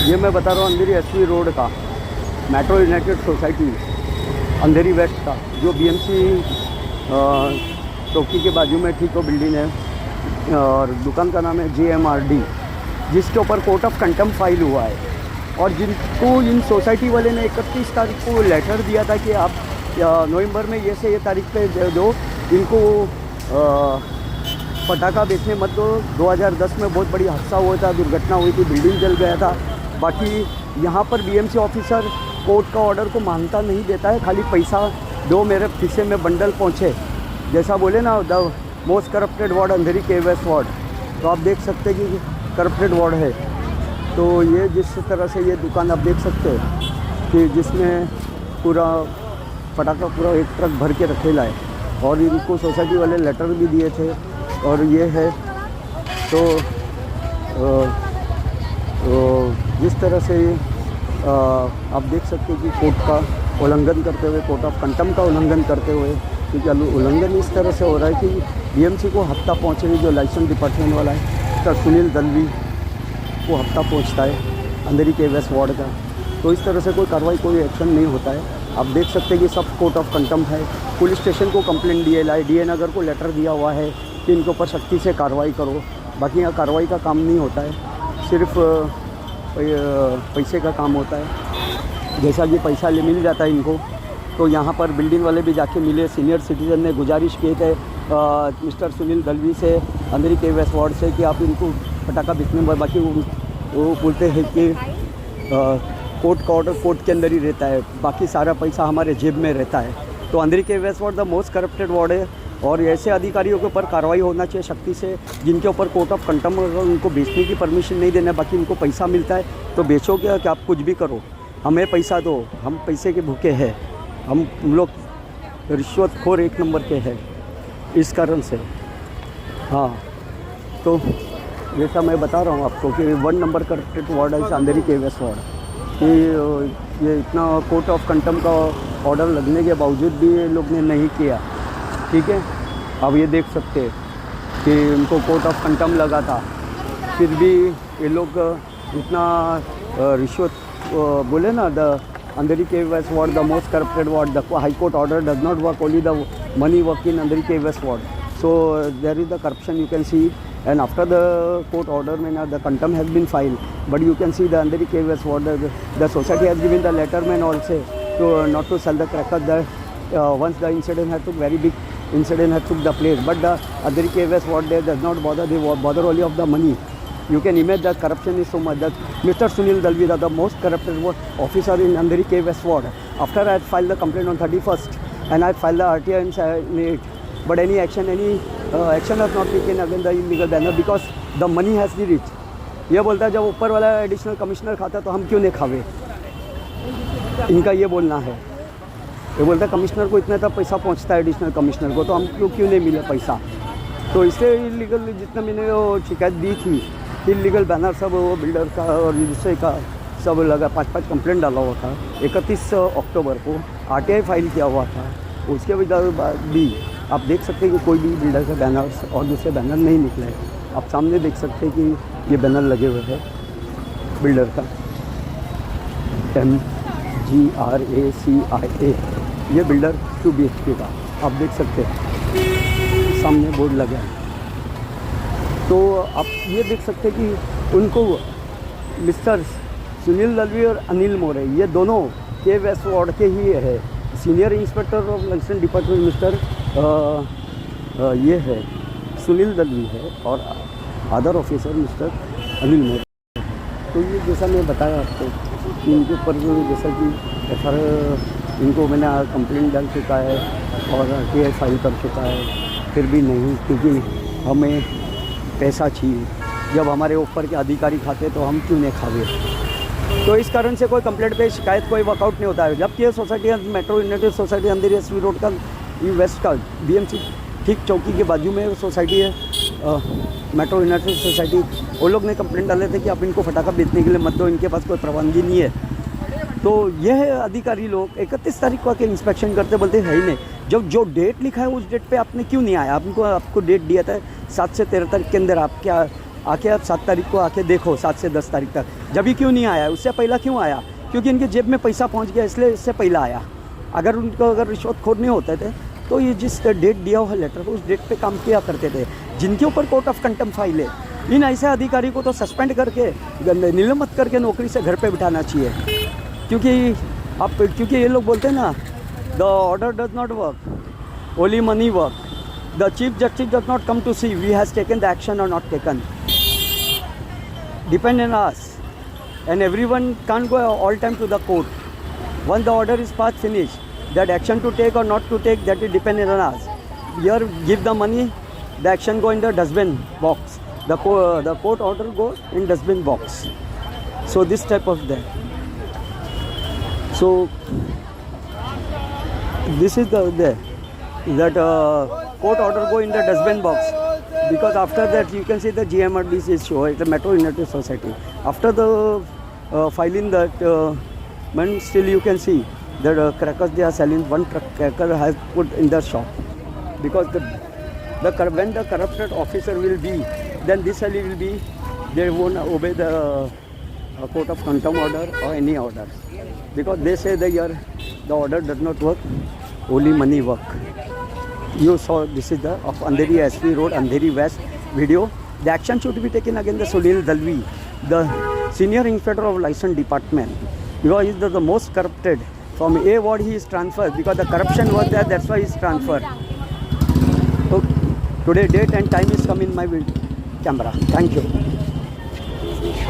ये मैं बता रहा हूँ अंधेरी एसवी रोड का मेट्रो यूनाइटेड सोसाइटी अंधेरी वेस्ट का, जो बीएमसी चौकी के बाजू में ठीक वो बिल्डिंग है और दुकान का नाम है JMRD, जिसके ऊपर कोर्ट ऑफ कंटेम्प्ट फाइल हुआ है। और जिनको इन सोसाइटी वाले ने 31 तारीख को लेटर दिया था कि आप नवंबर में ये से ये तारीख पे दो, इनको पटाखा बेचने मत दो। 2010 में बहुत बड़ी हादसा हुआ था, दुर्घटना हुई थी, बिल्डिंग जल गया था। बाकी यहाँ पर बीएमसी ऑफिसर कोर्ट का ऑर्डर को मानता नहीं देता है, खाली पैसा दो, मेरे खिस्से में बंडल पहुँचे, जैसा बोले ना, द मोस्ट करप्टेड वार्ड अंधेरी के वेस्ट वार्ड। तो आप देख सकते हैं कि करप्टेड वार्ड है। तो ये जिस तरह से ये दुकान आप देख सकते हैं कि जिसमें पूरा पटाखा पूरा एक ट्रक भर के रखेला है, और इनको सोसाइटी वाले लेटर भी दिए थे। और ये है तो जिस तरह से आप देख सकते हैं कि कोर्ट का उल्लंघन करते हुए, कोर्ट ऑफ कंटेम्प्ट का उल्लंघन करते हुए, क्योंकि उल्लंघन इस तरह से हो रहा है कि बीएमसी को हफ्ता पहुँचे, जो लाइसेंस डिपार्टमेंट वाला है सर सुनील दलवी को हफ्ता पहुँचता है अंधेरी के वेस्ट वार्ड का। तो इस तरह से कोई कार्रवाई, कोई एक्शन नहीं होता है। आप देख सकते हैं कि सब कोर्ट ऑफ कंटेम्प्ट है। पुलिस स्टेशन को कंप्लेंट DA नगर को लेटर दिया हुआ है कि इनके ऊपर सख्ती से कार्रवाई करो। बाकी यहाँ कार्रवाई का काम नहीं होता है, सिर्फ पैसे का काम होता है। जैसा कि पैसा मिल जाता है इनको, तो यहाँ पर बिल्डिंग वाले भी जाके मिले, सीनियर सिटीजन ने गुजारिश की थे मिस्टर सुनील दलवी से अंधेरी के वेस्ट वार्ड से कि आप इनको पटाखा बेचने में, बाकी वो बोलते हैं कि कोर्ट का ऑर्डर कोर्ट के अंदर ही रहता है, बाकी सारा पैसा हमारे जेब में रहता है। तो अंधेरी के west ward the most corrupted ward है, और ऐसे अधिकारियों के ऊपर कार्रवाई होना चाहिए सख्ती से, जिनके ऊपर कोर्ट ऑफ कंटेम्प्ट उनको बेचने की परमिशन नहीं देना, बाकी उनको पैसा मिलता है तो बेचो क्या, कि आप कुछ भी करो, हमें पैसा दो, हम पैसे के भूखे हैं, हम लोग रिश्वतखोर एक नंबर के हैं, इस कारण से। हाँ, तो जैसा मैं बता रहा हूँ आपको कि 1 नंबर करप्टेड वार्ड है अंधेरी के वेस्ट वार्ड, कि ये इतना कोर्ट ऑफ कंटेम्प्ट का ऑर्डर लगने के बावजूद भी ये लोग ने नहीं किया। ठीक है, अब ये देख सकते हैं कि उनको कोर्ट ऑफ कंटेम्प्ट लगा था, फिर भी ये लोग इतना रिश्वत बोले ना, द अंधेरी के west ward the most corrupted ward, the high court order does not work, only the money work in Andheri के west ward. So there is the corruption you can see, and after the court order, the contempt has been filed, but you can see the अंधेरी के waste ward, the society has given the letterman also to not to sell the crackers. Once the incident had took, very big incident had took the place, but the अंधेरी के waste ward there does not bother, they bother only of the money. You can imagine that corruption is so much that Mr. Sunil Dalvi, the most corrupted officer in Andheri के waste ward. After I had filed the complaint on 31st, and I filed the RTI in it, but any action has not taken against the illegal banner because the money has been reached. ये बोलता है जब ऊपर वाला additional commissioner खाता तो हम क्यों नहीं खावे, इनका ये बोलना है। ये बोलता है कमिश्नर को इतना पैसा पहुंचता है एडिशनल कमिश्नर को, तो हम क्यों नहीं मिले पैसा। तो इससे इलीगल जितना मैंने वो शिकायत दी थी, इलीगल बैनर सब वो बिल्डर का और दूसरे का सब लगा, 5 कंप्लेंट डाला हुआ था। 31 अक्टूबर को RTI फाइल किया हुआ था। उसके बाद भी आप देख सकते हैं कि कोई भी बिल्डर का बैनर्स और दूसरे बैनर नहीं निकले। आप सामने देख सकते हैं कि ये बैनर लगे हुए हैं बिल्डर का, MGRACIA, ये बिल्डर 2 BHK का, आप देख सकते हैं सामने बोर्ड लगा है। तो आप ये देख सकते हैं कि उनको मिस्टर सुनील दलवी और अनिल मोरे, ये दोनों के वेस्ट वार्ड के ही है। Senior inspector of licence department mister ये है सुनील दलवी है, और other officer mister Anil More. तो ये जैसा मैं बताया आपको कि इनके ऊपर जैसा कि FIR इनको मैंने कंप्लेंट डाल चुका है और RTI फाइल कर चुका है, फिर भी नहीं, क्योंकि हमें पैसा चाहिए। जब हमारे ऊपर के अधिकारी खाते तो हम क्यों नहीं खावे। तो इस कारण से कोई कंप्लेंट पे शिकायत कोई वर्कआउट नहीं होता है। जबकि ये सोसाइटी मेट्रो यूनाइटेड सोसाइटी अंधेरी एसवी रोड का वेस्ट का BMC ठीक चौकी के बाजू में सोसाइटी है, मेट्रो यूनाइटेड सोसाइटी। वो लोग ने कंप्लेंट डाले थे कि आप इनको फटाखा बेचने के लिए मत दो, इनके पास कोई प्रबंधी नहीं है। तो यह अधिकारी लोग 31 तारीख को आके इंस्पेक्शन करते, बोलते है ही नहीं। जब जो डेट लिखा है उस डेट पे आपने क्यों नहीं आया, आपको डेट दिया था 7 से 13 तारीख के अंदर आप क्या आके आप 7 तारीख को आके देखो, 7 से 10 तारीख तक। जब भी क्यों नहीं आया, उससे पहला क्यों आया? क्योंकि इनकी जेब में पैसा पहुंच गया, इसलिए इससे पहला आया। अगर उनको अगर रिश्वतखोर नहीं होते थे तो ये जिस डेट दिया हुआ लेटर उस डेट पे काम किया करते थे। जिनके ऊपर कोर्ट ऑफ कंटेम्प्ट फाइल है, इन ऐसे अधिकारी को तो सस्पेंड करके, निलंबित करके नौकरी से घर पे बिठाना चाहिए। क्योंकि ये लोग बोलते हैं ना, the order does not work, only money work. The chief justice does not come to see we has taken the action or not taken, depend on us, and everyone can't go all time to the court. Once the order is passed, finished. That action to take or not to take, that is dependent on us. Here, give the money, the action go in the dustbin box. The court order go in dustbin box. So this type of that. So this is that court order go in the dustbin box. Because after that you can see the GMRDC is show, it's a Metro United Society. After the filing that, when still you can see that crackers they are selling. One truck cracker has put in the shop. Because when the corrupted officer will be, then this alley will be, they won't obey the court of contempt order or any order. Because they say that the order does not work, only money work. You saw this is the of Andheri SP Road, Andheri West video. The action should be taken against the Sunil Dalvi, the senior inspector of license department, because he is the most corrupted. From A ward he is transferred because the corruption was there. That's why he is transferred. So today date and time is come in my camera. Thank you.